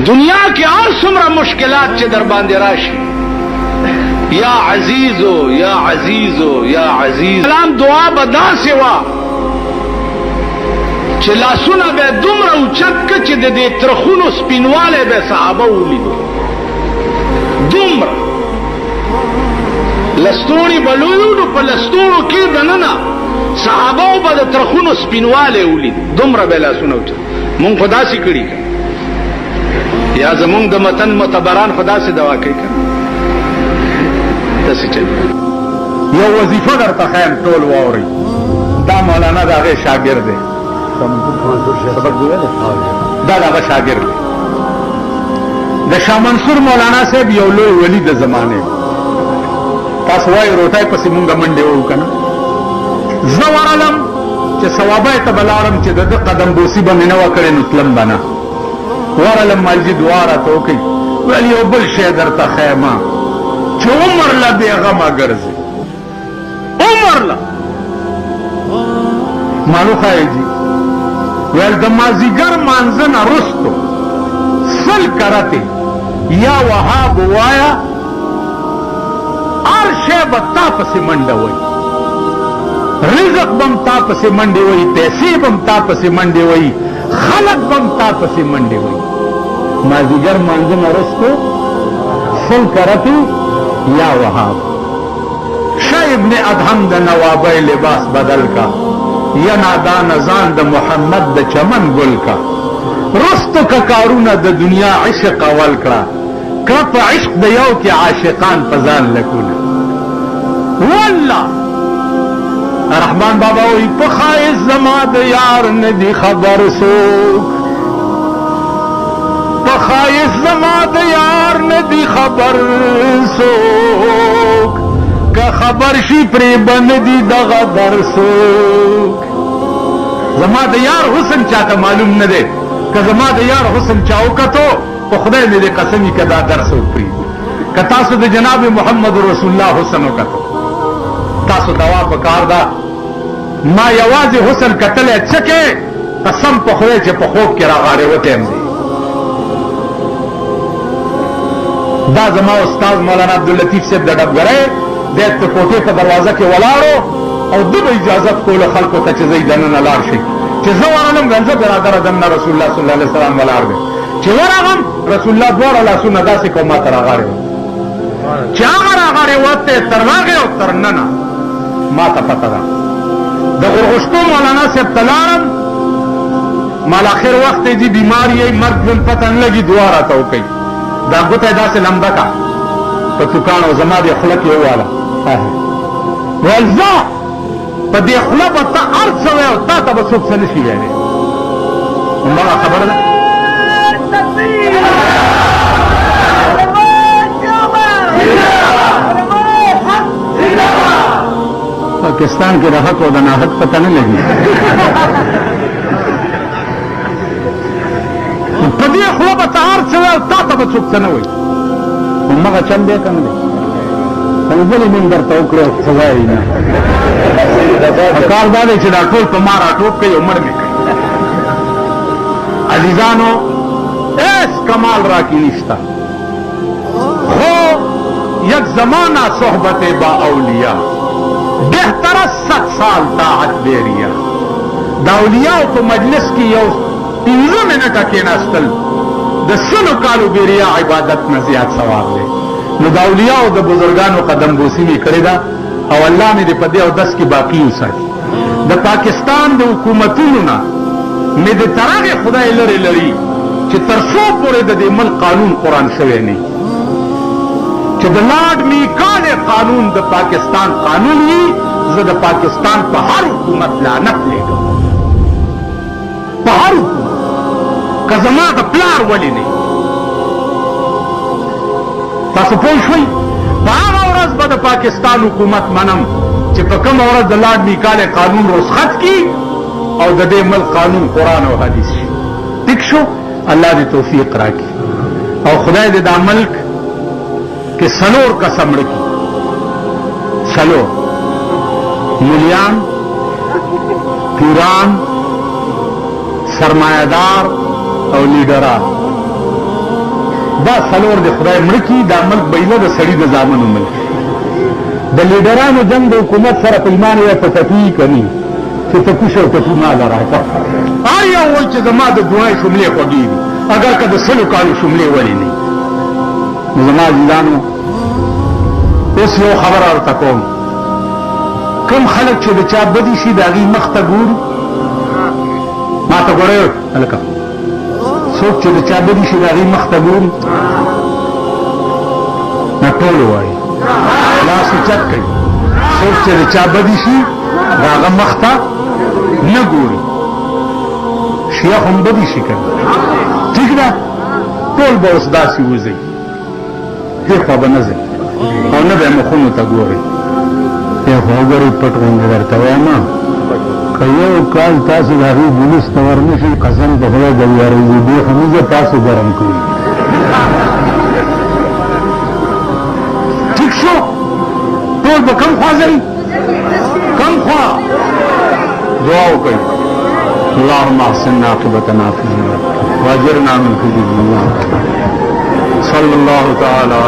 دنیا کې هر څومره مشکلات چې در باندې راشي، یا عزیزو یا عزیزو یا عزیز، سلام دعا به داسې وه چې لاسونه به دومره اوچت که چې د دې ترخونو سپینوالی به صحابه ولیدو، دومره لستوڼي به لوی نو په لستوڼو کې دننه صحابه به د ترخونو سپینوالی ولید، دومره به لاسونه اوچت. مونږ خو داسې کړي که یا زمونږ د متن معتبران خو داسې دوا کوي که داسې چل. یو وظیفه درته ښیم ټول واورئ. دا مولانا د هغې شاګرد دی، دا د هغه شاګرد دی. د شاه منصور مولانا صاحب یو لوی ولی د زمانې، تاسو وایي روټۍ پسې مونږ منډې وو که نه. زه ورغلم چې ثوابی ته به لاړم چې د ده قدم بوسي به مې نه وه کړې نو تلم به نه. ورغلم مالجي دعا راته وکړئ، ویل یو بل شی درته ښیمه چې عمر له بېغمه ګرځي، عمر له مالو ښایي جي. ویل د مازدیګر مانځه نه وروستو 100 کرتې یا وهاب ووایه، هر شی به تا پسې منډه وایي، رزق بم تا پسې منډې وایي، پیسې بم تا پسې منډې وایي، خلق بم تا پسې منډې وایي. مازدیګر مانځه نه وروستو 100 کرتې یا وهاب. شاه ابن ادهم د نوابی لباس بدل کا، یا نادان ازان د محمد د چمن گل کا. رستو که کارونه د دنیا عشق اول کړه، که په عشق د یو کې عاشقان په ځان لکونه. والله رحمان بابا وی په ښایست زما د یار نه دي خبر څوک، په ښایست زما د یار نه دي خبر څوک، که خبر شي پرې به نه دي دغه در څوک. زما د یار حسن چاته معلوم نه دی، که زما د یار حسن چا وکتو په خدای مې دې قسم که دا در څوک پرېږدي. که تاسو د جناب محمد رسول الله حسن وکتو، تاسو دوا په کار ده. ما یوازې حسن کتلی څه کې قسم په خدای چې په خوب کې راغارېوتی یم دی. دا زما استاد مولانا عبداللطیف صاحب د ډبګرۍ دی په کوټې په دروازه کې ولاړو او ده به اجازت کوله خلکو ته چې زه دننه لاړ شئ. چې زه ورغلم ګنځه برادره دننه رسول الله صلی الله علیه وسلم ولاړ دی. چې ورغلم رسول الله دواړه لاسونه داسې کوم ما ته راغارې وه، چې هغه راغارې وتی تر هغې او تر ننه ما ته پته ده. د غرغشتو مولانا صاحب ته لاړم، مال اخر وخت یې جي بیمار یې مرګ ژوند پته نه لګي، دعا راته وکئ. دا ګوته یې داسې لمده کا په توکان او زما دې خوله کې وواله. ویل زه په دې خوله به ته هر څه وایې او تا ته به څوک څه نه شي ویلی. همدغه خبره ده. پاکستان کې د حق او د ناحق پته نه لګي. په دې خوله به ته هر څه وایې او تا ته به څوک څه نه وایي. همغه چل دی که نه دی؟ ولې مونږ درته وکړو او څه وایي نه. کار دا دی چې دا ټول په ما راټوپ کوي او مړ مې کوي. عزیزانو ایس کمال را کی نشتا، خو یک زمانہ صحبت با اولیاء بہتر 100 سال طاعت بیریا. دا اولیاء په مجلس کې یو 15 منټه کېناستل د 100 کالو بیریا عبادت نه زیات ثواب دی. نو د اولیاء او د بزرګانو قدم بوسي مې کړې ده او الله مې دې په دې اودس کې باقي وساتي. د پاکستان د حکومتونو نه مې د تر هغې خدای لرې لري چې تر څو پورې د دې ملک قانون قرآن شوی نه چې د لارډ میکالې قانون د پاکستان قانون وي. زه د پاکستان په هر حکومت لعنت لېږم، په هر حکومت، که زما د پلار ولې نه. تاسو پوه شوئ؟ په هغه ورځ به د پاکستان حکومت منم چې په کومه ورځ د لارډ میکالې قانون رخصت کړي او د دې ملک قانون قرآن او حدیث شي. ټیک شو؟ الله دې توفیق راکړي او خدای دې دا ملک کې څلور کسه مړه کړي. څلور مولیان، پیران، سرمایه‌دار او لیډران. دا څلور د خدای مړ کي دا ملک بیله د سړي د زامنو ملک د لیډرانو جنگ د حکومت سره په ایمان یا په ټپي کوي چې ته کوشش او ټپي ما لراکه آیا وایي چې زما د دعای شملې خوږې دي اگر که د سلو کالو شملې ولې نه نو زما عزیزانو اوس یو خبره ورته کوم کوم خلک چې د چا بدي شي د هغې مخ ته ګوري ما ته ګورئ هلکه څوک چې د چا بدي شي د هغې مخ ته ګوري نه ټول وایي لاس اوچت کوي څوک چې د چا بدي شي د هغه مخ ته نه ګوري شیخ هم بدي شي کوي ټیک ده ټول به اوس داسې وځئ دې خوا به نه ځئ او نه به یې مخونو ته ګورئ یا خو وګورئ پټ غوندې درته وایم که یو کال تاسو د هغې جلوس ته ورنشئ قسم په خدای د ویارېدو خمیزه تاسو ګرم کوي ټیک شو ټول به کم خوا ځئ کم خوا دعا وکړئ اللهم احسن عاقبتنا فی الامور واجرنا من خزي الدنيا صلی الله تعالی